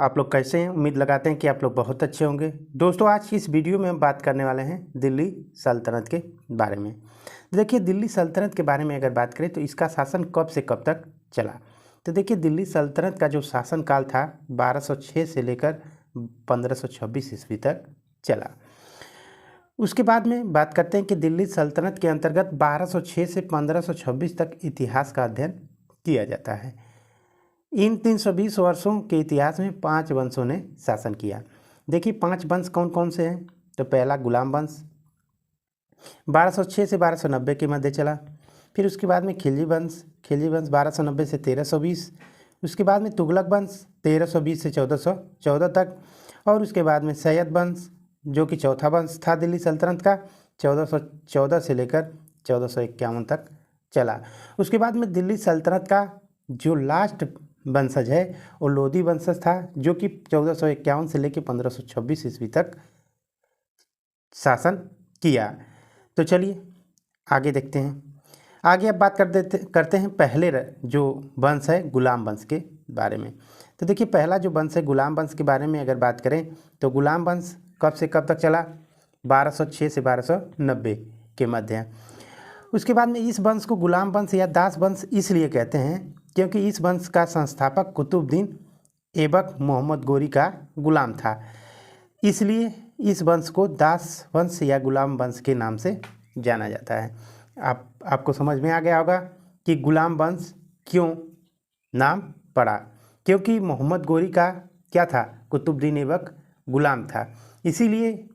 आप लोग कैसे हैं? उम्मीद लगाते हैं कि आप लोग बहुत अच्छे होंगे। दोस्तों, आज की इस वीडियो में हम बात करने वाले हैं दिल्ली सल्तनत के बारे में। देखिए, दिल्ली सल्तनत के बारे में अगर बात करें तो इसका शासन कब से कब तक चला। तो देखिए, दिल्ली सल्तनत का जो शासनकाल था 1206 से लेकर 1526 ईस्वी तक चला। उसके बाद में बात करते हैं कि दिल्ली सल्तनत के अंतर्गत 1206 से 1526 तक इतिहास का अध्ययन किया जाता है। इन 320 वर्षों के इतिहास में 5 वंशों ने शासन किया। देखिए, 5 वंश कौन कौन से हैं। तो पहला गुलाम वंश 1206 से 1290 के मध्य चला। फिर उसके बाद में खिलजी वंश 1290 से 1320। उसके बाद में तुगलक वंश 1320 से 1414 तक। और उसके बाद में सैयद वंश जो कि चौथा वंश था दिल्ली सल्तनत का, 1414 से लेकर 1451 तक चला। उसके बाद में दिल्ली सल्तनत का जो लास्ट वंशज है वो लोधी वंशज था, जो कि 1451 से लेकर 1526 ईस्वी तक शासन किया। तो चलिए आगे देखते हैं। आगे अब बात करते हैं पहले जो वंश है गुलाम वंश के बारे में। तो देखिए, पहला जो वंश है गुलाम वंश के बारे में अगर बात करें तो गुलाम वंश कब से कब तक चला, 1206 से 1290 के मध्य। उसके बाद में इस वंश को गुलाम वंश या दास वंश इसलिए कहते हैं क्योंकि इस वंश का संस्थापक कुतुबुद्दीन ऐबक मोहम्मद गोरी का गुलाम था। इसलिए इस वंश को दास वंश या गुलाम वंश के नाम से जाना जाता है। आपको समझ में आ गया होगा कि गुलाम वंश क्यों नाम पड़ा, क्योंकि मोहम्मद गोरी का क्या था, कुतुबुद्दीन ऐबक गुलाम था। इसीलिए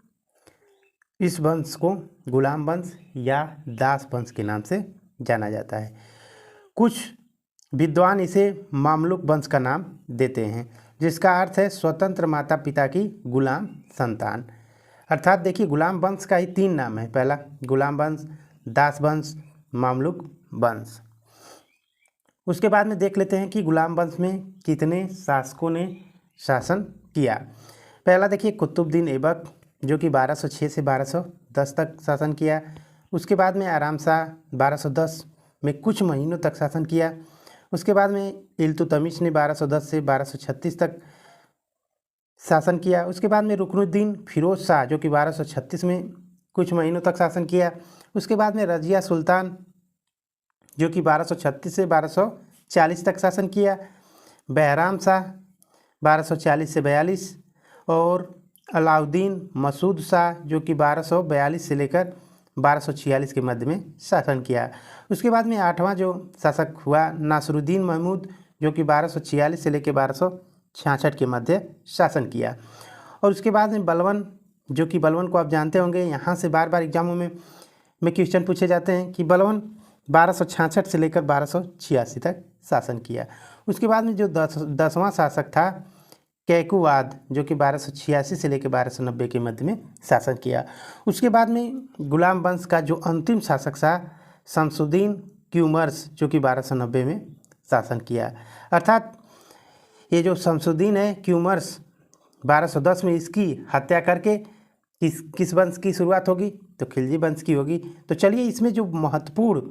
इस वंश को गुलाम वंश या दास वंश के नाम से जाना जाता है। कुछ विद्वान इसे मामलुक वंश का नाम देते हैं, जिसका अर्थ है स्वतंत्र माता पिता की गुलाम संतान। अर्थात देखिए, गुलाम वंश का ही 3 नाम है। पहला गुलाम वंश, दास वंश, मामलुक वंश। उसके बाद में देख लेते हैं कि गुलाम वंश में कितने शासकों ने शासन किया। पहला देखिए कुतुबुद्दीन ऐबक जो कि 1206 से 1210 तक शासन किया। उसके बाद में आराम शाह 1210 में कुछ महीनों तक शासन किया। उसके बाद में इल्तुतमिश ने 1210 से 1236 तक शासन किया। उसके बाद में रुकनुद्दीन फिरोज शाह जो कि 1236 में कुछ महीनों तक शासन किया। उसके बाद में रजिया सुल्तान जो कि 1236 से 1240 तक शासन किया। बहराम शाह 1240 से 42 और अलाउद्दीन मसूद शाह जो कि 1242 से लेकर 1246 के मध्य में शासन किया। उसके बाद में 8वां जो शासक हुआ नासरुद्दीन महमूद जो कि 1246 से लेकर 1266 के मध्य शासन किया। और उसके बाद में बलवन जो कि बलवन को आप जानते होंगे, यहाँ से बार बार एग्जामों में क्वेश्चन पूछे जाते हैं कि बलवन 1266 से लेकर 1286 तक शासन किया। उसके बाद में जो 10वां शासक था कैकुवाद जो कि 1286 से लेकर 1290 के मध्य में शासन किया। उसके बाद में गुलाम वंश का जो अंतिम शासक था शमसुद्दीन क्यूमर्स जो कि 1290 में शासन किया। अर्थात ये जो शमसुद्दीन है क्यूमर्स 1210 में इसकी हत्या करके किस वंश की शुरुआत होगी, तो खिलजी वंश की होगी। तो चलिए, इसमें जो महत्वपूर्ण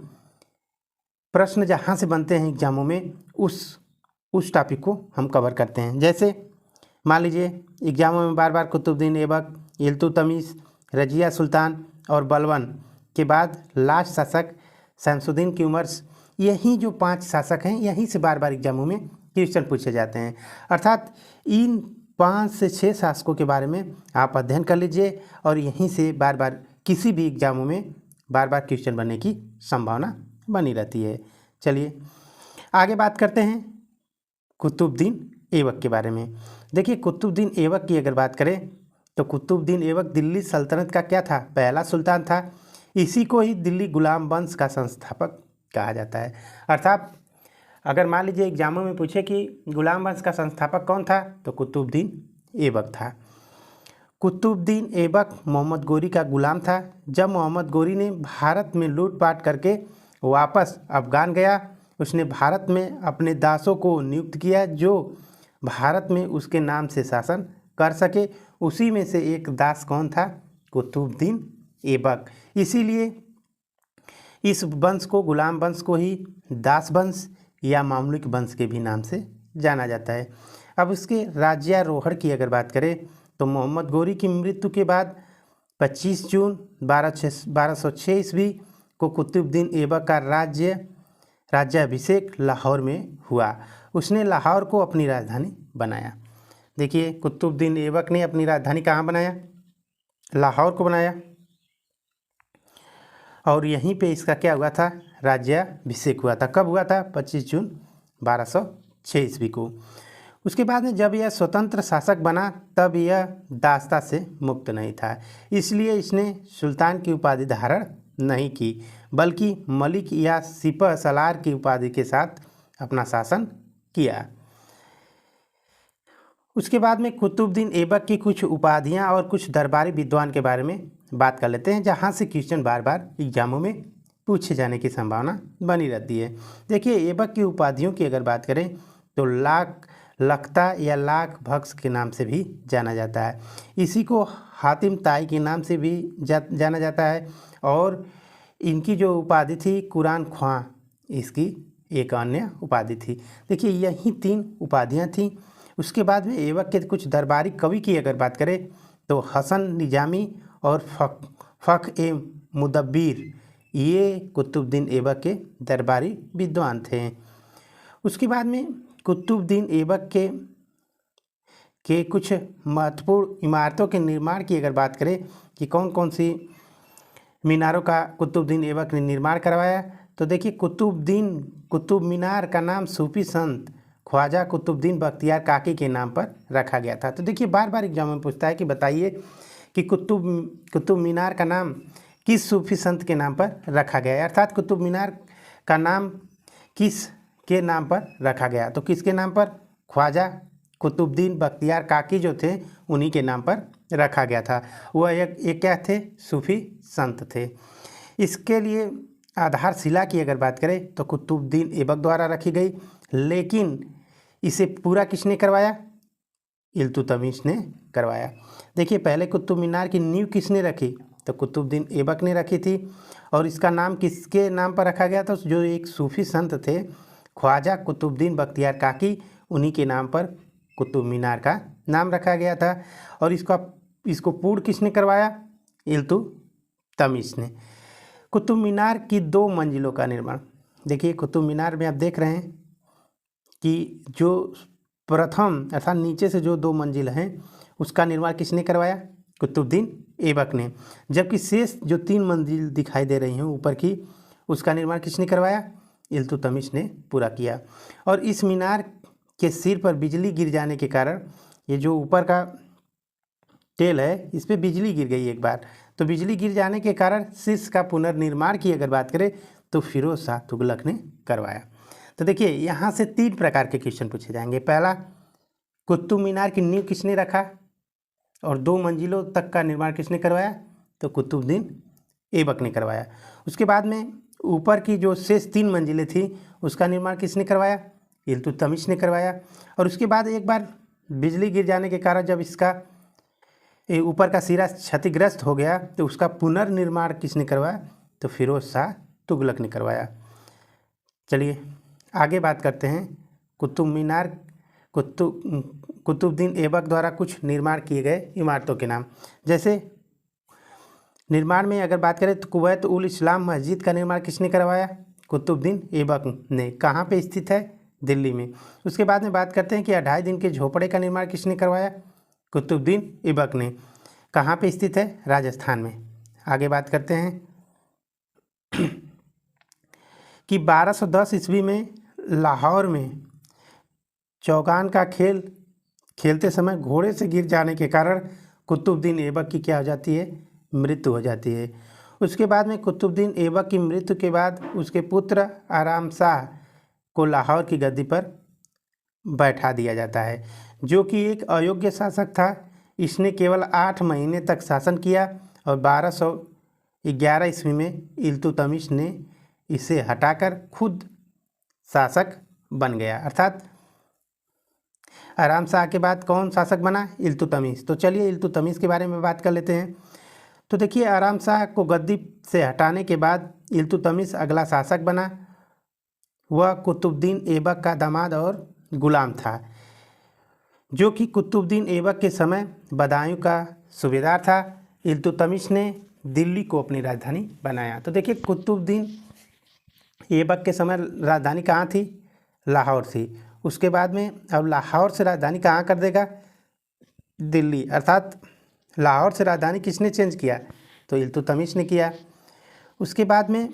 प्रश्न जहाँ से बनते हैं एग्जामों में उस टॉपिक को हम कवर करते हैं। जैसे मान लीजिए एग्जामों में बार बार कुतुबुद्दीन ऐबक, इल्तुतमिश, रजिया सुल्तान और बलवन के बाद लास्ट शासक शमसुद्दीन क्यूमर्स, यही जो 5 शासक हैं यहीं से बार बार एग्जामों में क्वेश्चन पूछे जाते हैं। अर्थात इन 5 से 6 शासकों के बारे में आप अध्ययन कर लीजिए और यहीं से बार बार किसी भी एग्जामों में बार बार क्वेश्चन बनने की संभावना बनी रहती है। चलिए आगे बात करते हैं कुतुबुद्दीन ऐबक के बारे में। देखिए, कुतुबुद्दीन ऐबक की अगर बात करें तो कुतुबुद्दीन ऐबक दिल्ली सल्तनत का क्या था, पहला सुल्तान था। इसी को ही दिल्ली गुलाम वंश का संस्थापक कहा जाता है। अर्थात अगर मान लीजिए एग्जामों में पूछे कि गुलाम वंश का संस्थापक कौन था, तो कुतुबुद्दीन ऐबक था। कुतुबुद्दीन ऐबक मोहम्मद गोरी का गुलाम था। जब मोहम्मद गोरी ने भारत में लूटपाट करके वापस अफगान गया, उसने भारत में अपने दासों को नियुक्त किया जो भारत में उसके नाम से शासन कर सके। उसी में से एक दास कौन था, कुतुबुद्दीन ऐबक। इसीलिए इस वंश को, गुलाम वंश को ही दास वंश या मामलुक वंश के भी नाम से जाना जाता है। अब उसके राज्यारोहण की अगर बात करें तो मोहम्मद गोरी की मृत्यु के बाद 25 जून 1206 ईस्वी को कुतुबुद्दीन ऐबक का राज्याभिषेक लाहौर में हुआ। उसने लाहौर को अपनी राजधानी बनाया। देखिए, कुतुबुद्दीन ऐबक ने अपनी राजधानी कहाँ बनाया? लाहौर को बनाया। और यहीं पे इसका क्या हुआ था? राज्याभिषेक हुआ था। कब हुआ था? 25 जून 1206 ईस्वी को। उसके बाद में जब यह स्वतंत्र शासक बना तब यह दास्ता से मुक्त नहीं था, इसलिए इसने सुल्तान की उपाधि धारण नहीं की, बल्कि मलिक या सिपह सलार की उपाधि के साथ अपना शासन किया। उसके बाद में कुतुबुद्दीन ऐबक की कुछ उपाधियां और कुछ दरबारी विद्वान के बारे में बात कर लेते हैं, जहां से क्वेश्चन बार बार एग्जामों में पूछे जाने की संभावना बनी रहती है। देखिए, ऐबक की उपाधियों की अगर बात करें तो लखता या लाख भक्स के नाम से भी जाना जाता है। इसी को हातिम ताई के नाम से भी जाना जाता है। और इनकी जो उपाधि थी कुरान ख्वां, इसकी एक अन्य उपाधि थी। देखिए, यही 3 उपाधियां थीं। उसके बाद में ऐबक के कुछ दरबारी कवि की अगर बात करें तो हसन निजामी और फ़ख ए मुदब्बिर, ये कुतुबुद्दीन ऐबक के दरबारी विद्वान थे। उसके बाद में कुतुबुद्दीन ऐबक के कुछ महत्वपूर्ण इमारतों के निर्माण की अगर बात करें कि कौन कौन सी मीनारों का कुतुबुद्दीन ऐबक ने निर्माण करवाया, तो देखिए, कुतुब मीनार का नाम सूफी संत ख्वाजा कुतुबुद्दीन बख्तियार काकी के नाम पर रखा गया था। तो देखिए, बार बार एग्जाम में पूछता है कि बताइए कि कुतुब मीनार का नाम किस सूफी संत के नाम पर रखा गया है, अर्थात कुतुब मीनार का नाम किस के नाम पर रखा गया। तो किसके नाम पर? ख्वाजा कुतुबुद्दीन बख्तियार काकी जो थे उन्हीं के नाम पर रखा गया था। वह एक क्या थे? सूफी संत थे। इसके लिए आधारशिला की अगर बात करें तो कुतुबुद्दीन ऐबक द्वारा रखी गई, लेकिन इसे पूरा किसने करवाया? इल्तुतमिश ने करवाया। देखिए, पहले कुतुब मीनार की नींव किसने रखी? तो कुतुबुद्दीन ऐबक ने रखी थी। और इसका नाम किसके नाम पर रखा गया था? जो एक सूफी संत थे ख्वाजा कुतुबुद्दीन बख्तियार काकी, उन्हीं के नाम पर कुतुब मीनार का नाम रखा गया था। और इसको पूर्ण किसने करवाया? इल्तुतमिश ने। कुतुब मीनार की 2 मंजिलों का निर्माण। देखिए, कुतुब मीनार में आप देख रहे हैं कि जो प्रथम अर्थात नीचे से जो 2 मंजिल हैं उसका निर्माण किसने करवाया? कुतुबुद्दीन ऐबक ने। जबकि शेष जो 3 मंजिल दिखाई दे रही हैं ऊपर की, उसका निर्माण किसने करवाया? इल्तुतमिश ने पूरा किया। और इस मीनार के सिर पर बिजली गिर जाने के कारण, ये जो ऊपर का टेल है इस पर बिजली गिर गई एक बार, तो बिजली गिर जाने के कारण शीर्ष का पुनर्निर्माण की अगर बात करें तो फिरोज शाह तुगलक ने करवाया। तो देखिए, यहाँ से 3 प्रकार के क्वेश्चन पूछे जाएंगे। पहला, कुतुब मीनार की नींव किसने रखा और 2 मंजिलों तक का निर्माण किसने करवाया? तो कुतुबुद्दीन ऐबक ने करवाया। उसके बाद में ऊपर की जो शेष 3 मंजिलें थी उसका निर्माण किसने करवाया? इल्तुतमिश ने करवाया। और उसके बाद एक बार बिजली गिर जाने के कारण जब इसका ऊपर का सिरा क्षतिग्रस्त हो गया तो उसका पुनर्निर्माण किसने करवाया? तो फिरोज शाह तुगलक ने करवाया। चलिए आगे बात करते हैं कुतुबुद्दीन ऐबक द्वारा कुछ निर्माण किए गए इमारतों के नाम। जैसे निर्माण में अगर बात करें तो कुवैत उल इस्लाम मस्जिद का निर्माण किसने करवाया? कुतुबुद्दीन ऐबक ने। कहाँ पे स्थित है? दिल्ली में। उसके बाद में बात करते हैं कि 2.5 दिन के झोपड़े का निर्माण किसने करवाया? कुतुबुद्दीन ऐबक ने। कहाँ पे स्थित है? राजस्थान में। आगे बात करते हैं कि 1210 ईस्वी में लाहौर में चौगान का खेल खेलते समय घोड़े से गिर जाने के कारण कुतुबुद्दीन ऐबक की क्या हो जाती है? मृत्यु हो जाती है। उसके बाद में कुतुबुद्दीन ऐबक की मृत्यु के बाद उसके पुत्र आराम शाह को लाहौर की गद्दी पर बैठा दिया जाता है, जो कि एक अयोग्य शासक था। इसने केवल 8 महीने तक शासन किया और 1211 ईस्वी में इल्तुतमिश ने इसे हटाकर खुद शासक बन गया। अर्थात आराम शाह के बाद कौन शासक बना? इल्तुतमिश। तो चलिए इल्तुतमिश के बारे में बात कर लेते हैं। तो देखिए, आराम शाह को गद्दी से हटाने के बाद इल्तुतमिश अगला शासक बना। वह कुतुबुद्दीन ऐबक का दामाद और गुलाम था। जो कि कुतुबुद्दीन ऐबक के समय बदायूं का सूबेदार था। इल्तुतमिश ने दिल्ली को अपनी राजधानी बनाया। तो देखिए कुतुबुद्दीन ऐबक के समय राजधानी कहाँ थी? लाहौर थी। उसके बाद में अब लाहौर से राजधानी कहाँ कर देगा? दिल्ली। अर्थात लाहौर से राजधानी किसने चेंज किया? तो इल्तुतमिश ने किया। उसके बाद में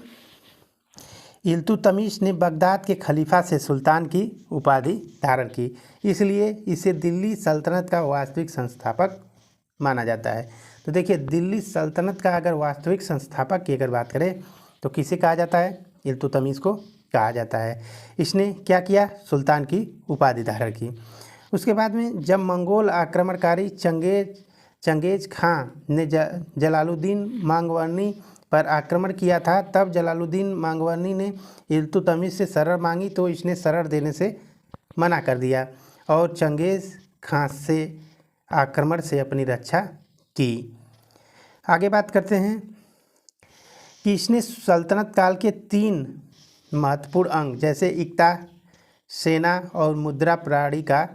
इल्तुतमिश ने बगदाद के खलीफा से सुल्तान की उपाधि धारण की, इसलिए इसे दिल्ली सल्तनत का वास्तविक संस्थापक माना जाता है। तो देखिए दिल्ली सल्तनत का अगर वास्तविक संस्थापक की अगर बात करें तो किसे कहा जाता है? इल्तुतमिश को कहा जाता है। इसने क्या किया? सुल्तान की उपाधि धारण की। उसके बाद में जब मंगोल आक्रमणकारी चंगेज खां ने जलालुद्दीन मांगवरनी पर आक्रमण किया था, तब जलालुद्दीन मांगवरनी ने इल्तुतमिश से शरण मांगी तो इसने शरण देने से मना कर दिया और चंगेज खां से आक्रमण से अपनी रक्षा की। आगे बात करते हैं कि इसने सल्तनत काल के 3 महत्वपूर्ण अंग जैसे इक्ता, सेना और मुद्रा प्रणाली का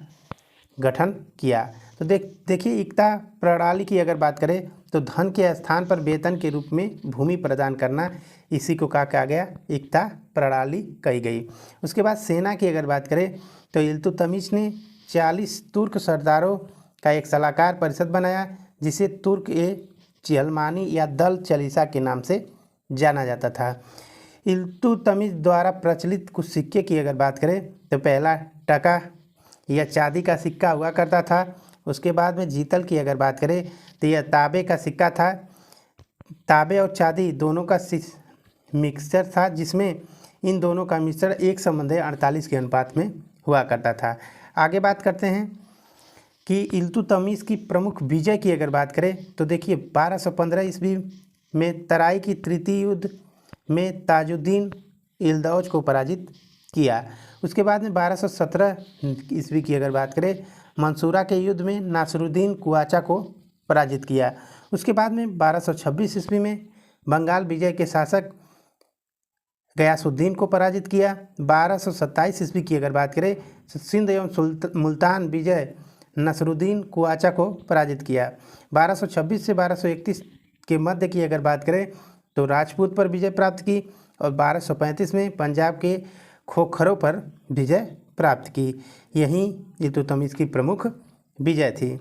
गठन किया। तो देखिए इक्ता प्रणाली की अगर बात करें तो धन के स्थान पर वेतन के रूप में भूमि प्रदान करना, इसी को कहा गया इक्ता प्रणाली कही गई। उसके बाद सेना की अगर बात करें तो इल्तुतमिश ने 40 तुर्क सरदारों का एक सलाहकार परिषद बनाया, जिसे तुर्क ए चिलमानी या दल चालीसा के नाम से जाना जाता था। इल्तुतमिश द्वारा प्रचलित कुछ सिक्के की अगर बात करें तो पहला टका या चांदी का सिक्का हुआ करता था। उसके बाद में जीतल की अगर बात करें तो यह तांबे का सिक्का था। तांबे और चांदी दोनों का मिक्सचर था, जिसमें इन दोनों का मिश्रण 1:48 के अनुपात में हुआ करता था। आगे बात करते हैं कि इल्तुतमिश की प्रमुख विजय की अगर बात करें तो देखिए 1215 ईस्वी में तराई की तृतीय युद्ध में ताजुद्दीन इल्दौज को पराजित किया। उसके बाद में 1217 ईस्वी की अगर बात करें मंसूरा के युद्ध में नासरुद्दीन कुआचा को पराजित किया। उसके बाद में 1226 ईस्वी में बंगाल विजय के शासक गयासुद्दीन को पराजित किया। 1227 ईस्वी की अगर बात करें तो सिंध एवं मुल्तान विजय नसरुद्दीन कुआचा को पराजित किया। 1226 से 1231 के मध्य की अगर बात करें तो राजपूत पर विजय प्राप्त की और 1235 में पंजाब के खोखरों पर विजय प्राप्त की। यही इल्तुतमिश की प्रमुख विजय थी।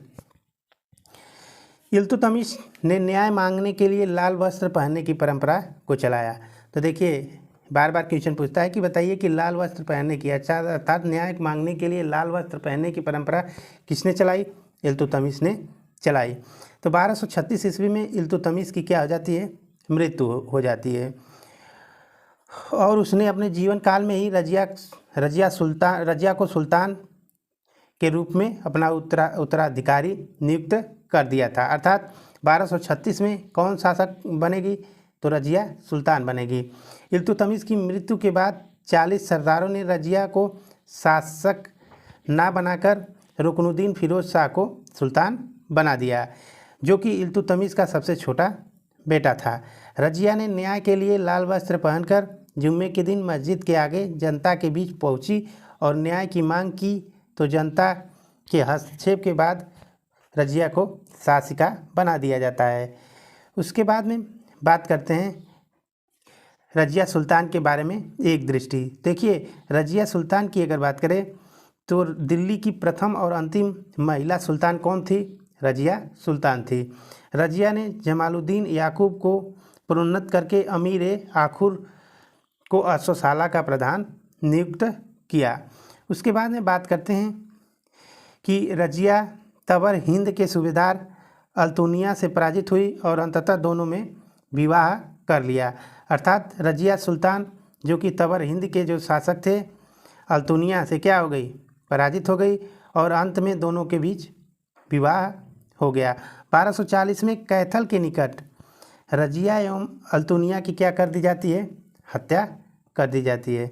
इल्तुतमिश ने न्याय मांगने के लिए लाल वस्त्र पहनने की परंपरा को चलाया। तो देखिए बार बार क्वेश्चन पूछता है कि बताइए कि लाल वस्त्र पहनने की अर्थात न्याय मांगने के लिए लाल वस्त्र पहनने की परंपरा किसने चलाई? इल्तुतमिश ने चलाई। तो 1236 ईस्वी में इल्तुतमिश की क्या हो जाती है? मृत्यु हो जाती है और उसने अपने जीवन काल में ही रजिया को सुल्तान के रूप में अपना उत्तराधिकारी नियुक्त कर दिया था। अर्थात 1236 में कौन शासक बनेगी? तो रजिया सुल्तान बनेगी। इल्तुतमिश की मृत्यु के बाद 40 सरदारों ने रजिया को शासक ना बनाकर रुकनुद्दीन फिरोज शाह को सुल्तान बना दिया, जो कि इल्तुतमिश का सबसे छोटा बेटा था। रजिया ने न्याय के लिए लाल वस्त्र पहनकर जुम्मे के दिन मस्जिद के आगे जनता के बीच पहुंची और न्याय की मांग की, तो जनता के हस्तक्षेप के बाद रजिया को शासिका बना दिया जाता है। उसके बाद में बात करते हैं रजिया सुल्तान के बारे में एक दृष्टि। देखिए रजिया सुल्तान की अगर बात करें तो दिल्ली की प्रथम और अंतिम महिला सुल्तान कौन थी? रजिया सुल्तान थी। रजिया ने जमालुद्दीन याकूब को प्रोन्नत करके अमीर आखुर को अश्वशाला का प्रधान नियुक्त किया। उसके बाद में बात करते हैं कि रजिया तबर हिंद के सूबेदार अल्तुनिया से पराजित हुई और अंततः दोनों में विवाह कर लिया। अर्थात रजिया सुल्तान जो कि तबर हिंद के जो शासक थे अल्तुनिया से क्या हो गई? पराजित हो गई और अंत में दोनों के बीच विवाह हो गया। 1240 में कैथल के निकट रजिया एवं अल्तुनिया की क्या कर दी जाती है? हत्या कर दी जाती है।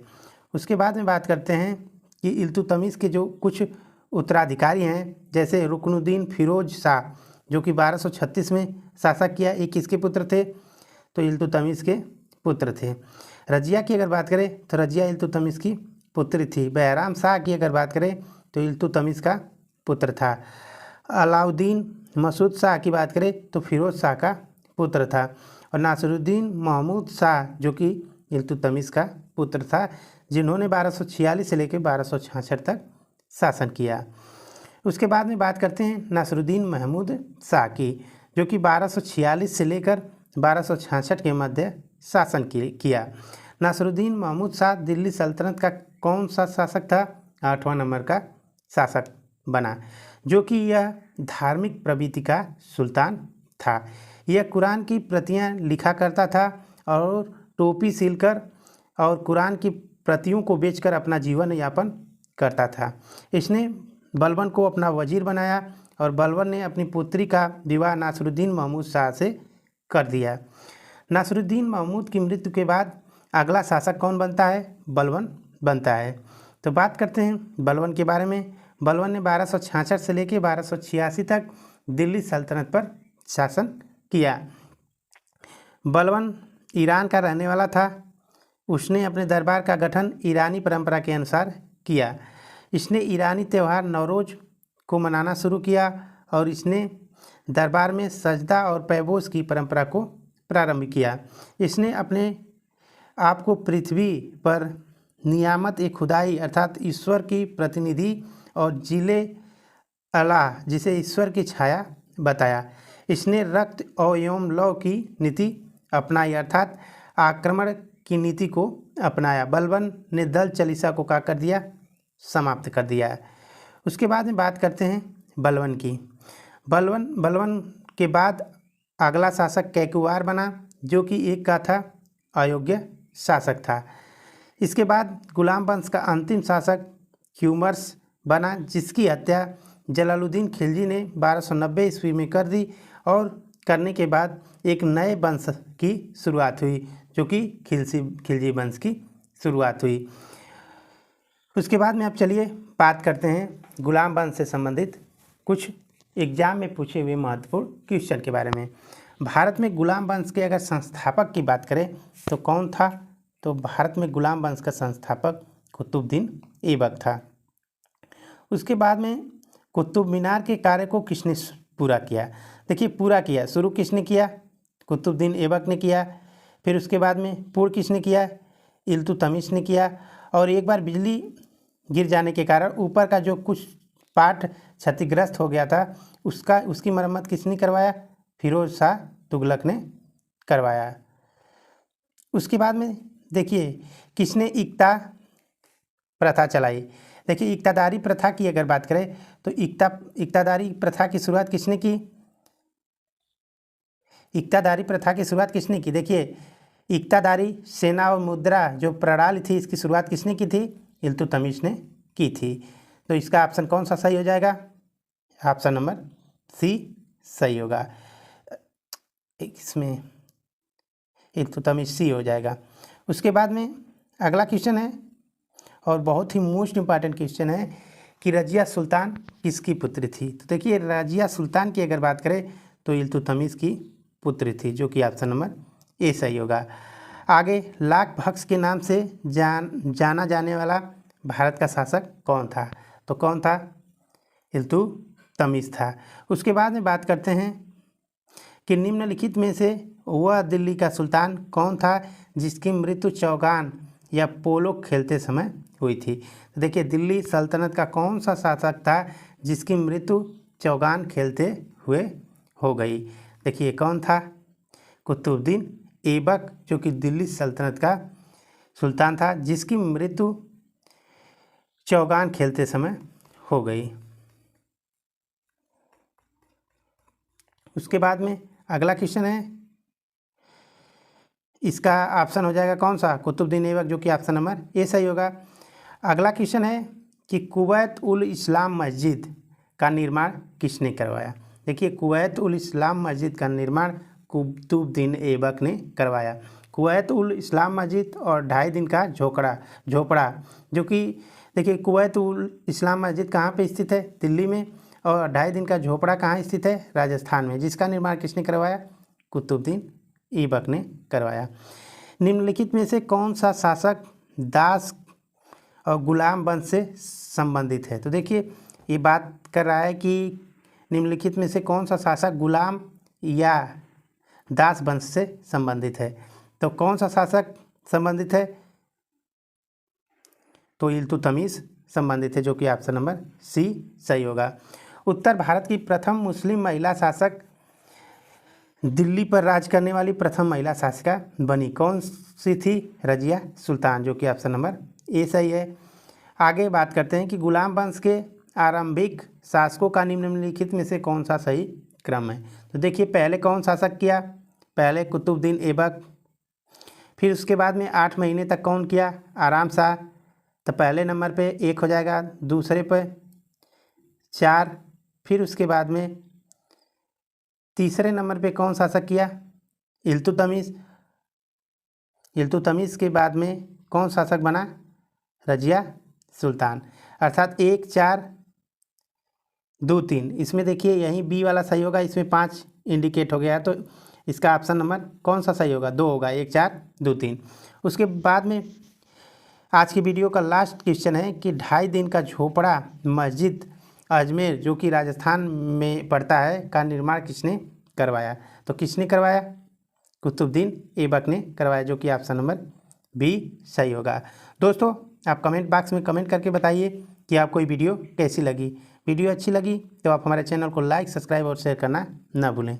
उसके बाद में बात करते हैं कि इल्तुतमिश के जो कुछ उत्तराधिकारी हैं, जैसे रुकनुद्दीन फिरोज शाह जो कि 1236 में शासक किया, ये किसके पुत्र थे? तो इल्तुतमिश के पुत्र थे। रजिया की अगर बात करें तो रजिया इल्तुतमिश की पुत्री थी। बहराम शाह की अगर बात करें तो इल्तुतमिश का पुत्र था। अलाउद्दीन मसूद शाह की बात करें तो फिरोज शाह का पुत्र था। और नासिरुद्दीन महमूद शाह जो कि इल्तुतमिश का पुत्र था, जिन्होंने 1246 से लेकर 1266 तक शासन किया। उसके बाद में बात करते हैं नासिरुद्दीन महमूद शाह की, जो कि 1246 से लेकर 1266 के मध्य शासन किया। नासिरुद्दीन महमूद शाह दिल्ली सल्तनत का कौन सा शासक था? 8वां नंबर का शासक बना, जो कि यह धार्मिक प्रवृत्ति का सुल्तान था। यह कुरान की प्रतियां लिखा करता था और टोपी सिलकर और कुरान की प्रतियों को बेचकर अपना जीवन यापन करता था। इसने बलबन को अपना वजीर बनाया और बलबन ने अपनी पुत्री का विवाह नासिरुद्दीन महमूद शाह से कर दिया। नासिरुद्दीन महमूद की मृत्यु के बाद अगला शासक कौन बनता है? बलबन बनता है। तो बात करते हैं बलबन के बारे में। बलबन ने 1266 से लेकर 1286 तक दिल्ली सल्तनत पर शासन किया। बलबन ईरान का रहने वाला था। उसने अपने दरबार का गठन ईरानी परंपरा के अनुसार किया। इसने ईरानी त्यौहार नवरोज को मनाना शुरू किया और इसने दरबार में सजदा और पैबोस की परंपरा को प्रारंभ किया। इसने अपने आप को पृथ्वी पर नियामत ए खुदाई अर्थात ईश्वर की प्रतिनिधि और जिले अल्लाह जिसे ईश्वर की छाया बताया। इसने रक्त और एवं लौ की नीति अपनाई अर्थात आक्रमण की नीति को अपनाया। बलबन ने दल चालीसा को क्या कर दिया? समाप्त कर दिया। उसके बाद में बात करते हैं बलबन की। बलबन के बाद अगला शासक कैकुवार बना, जो कि एक का था अयोग्य शासक था। इसके बाद गुलाम वंश का अंतिम शासक ह्यूमर्स बना, जिसकी हत्या जलालुद्दीन खिलजी ने 1290 ईस्वी में कर दी और करने के बाद एक नए वंश की शुरुआत हुई, जो कि खिलजी वंश की शुरुआत हुई। उसके बाद में अब चलिए बात करते हैं गुलाम वंश से संबंधित कुछ एग्जाम में पूछे हुए महत्वपूर्ण क्वेश्चन के बारे में। भारत में गुलाम वंश के अगर संस्थापक की बात करें तो कौन था? तो भारत में गुलाम वंश का संस्थापक कुतुबुद्दीन ऐबक था। उसके बाद में कुतुब मीनार के कार्य को किसने पूरा किया? देखिए पूरा किया, शुरू किसने किया? कुतुबुद्दीन ऐबक ने किया। फिर उसके बाद में पूर्ण किसने किया? इल्तुतमिश ने किया। और एक बार बिजली गिर जाने के कारण ऊपर का जो कुछ पार्ट क्षतिग्रस्त हो गया था उसकी मरम्मत किसने करवाया? फिरोज शाह तुगलक ने करवाया। उसके बाद में देखिए किसने इक्ता प्रथा चलाई? देखिए इक्तादारी प्रथा की अगर बात करें तो इक्तादारी प्रथा की शुरुआत किसने की? इक्तादारी प्रथा की शुरुआत किसने की? देखिए इक्तादारी सेना और मुद्रा जो प्रणाली थी इसकी शुरुआत किसने की थी? इल्तुतमिश ने की थी। तो इसका ऑप्शन कौन सा सही हो जाएगा? ऑप्शन नंबर सी सही होगा। इसमें इल्तुतमिश सी हो जाएगा। उसके बाद में अगला क्वेश्चन है और बहुत ही मोस्ट इम्पॉर्टेंट क्वेश्चन है कि रजिया सुल्तान किसकी पुत्री थी? तो देखिए रजिया सुल्तान की अगर बात करें तो इल्तुतमिश की पुत्री थी, जो कि ऑप्शन नंबर ए सही होगा। आगे लाख भक्स के नाम से जाना जाने वाला भारत का शासक कौन था? तो कौन था? इल्तुतमिश था। उसके बाद में बात करते हैं कि निम्नलिखित में से वह दिल्ली का सुल्तान कौन था जिसकी मृत्यु चौगान या पोलो खेलते समय हुई थी? तो देखिए दिल्ली सल्तनत का कौन सा शासक था जिसकी मृत्यु चौगान खेलते हुए हो गई? देखिए कौन था? कुतुबुद्दीन ऐबक, जो कि दिल्ली सल्तनत का सुल्तान था जिसकी मृत्यु चौगान खेलते समय हो गई। उसके बाद में अगला क्वेश्चन है, इसका ऑप्शन हो जाएगा कौन सा? कुतुबुद्दीन ऐबक, जो कि ऑप्शन नंबर ए सही होगा। अगला क्वेश्चन है कि कुवैत उल इस्लाम मस्जिद का निर्माण किसने करवाया? देखिए कुवैत उल इस्लाम मस्जिद का निर्माण कुतुबुद्दीन ऐबक ने करवाया। कुवैत उल इस्लाम मस्जिद और 2.5 दिन का झोपड़ा, जो कि देखिए कुवैत उल इस्लाम मस्जिद कहाँ पे स्थित है? दिल्ली में। और 2.5 दिन का झोपड़ा कहाँ स्थित है? राजस्थान में। जिसका निर्माण किसने करवाया? कुतुबुद्दीन ऐबक ने करवाया। निम्नलिखित में से कौन सा शासक दास और गुलाम वंश से संबंधित है? तो देखिए ये बात कर रहा है कि निम्नलिखित में से कौन सा शासक गुलाम या दास वंश से संबंधित है। तो कौन सा शासक संबंधित है, तो इल्तुतमिश संबंधित है, जो कि ऑप्शन नंबर सी सही होगा। उत्तर भारत की प्रथम मुस्लिम महिला शासक, दिल्ली पर राज करने वाली प्रथम महिला शासिका बनी, कौन सी थी, रजिया सुल्तान, जो कि ऑप्शन नंबर ए सही है। आगे बात करते हैं कि गुलाम वंश के आरंभिक शासकों का निम्नलिखित में से कौन सा सही क्रम है। तो देखिए पहले कौन शासक किया, पहले कुतुबुद्दीन ऐबक, फिर उसके बाद में 8 महीने तक कौन किया, आराम शाह। तो पहले नंबर पे 1 हो जाएगा, दूसरे पे 4, फिर उसके बाद में तीसरे नंबर पे कौन शासक किया, इल्तुतमिश। इल्तुतमिश के बाद में कौन शासक बना, रजिया सुल्तान। अर्थात 1 4 2 3, इसमें देखिए यहीं बी वाला सही होगा, इसमें 5 इंडिकेट हो गया है, तो इसका ऑप्शन नंबर कौन सा सही होगा, 2 होगा, 1 4 2 3। उसके बाद में आज की वीडियो का लास्ट क्वेश्चन है कि 2.5 दिन का झोपड़ा मस्जिद अजमेर, जो कि राजस्थान में पड़ता है, का निर्माण किसने करवाया। तो किसने करवाया, कुतुबुद्दीन ऐबक ने करवाया, जो कि ऑप्शन नंबर बी सही होगा। दोस्तों आप कमेंट बॉक्स में कमेंट करके बताइए कि आपको ये वीडियो कैसी लगी। वीडियो अच्छी लगी तो आप हमारे चैनल को लाइक, सब्सक्राइब और शेयर करना ना भूलें।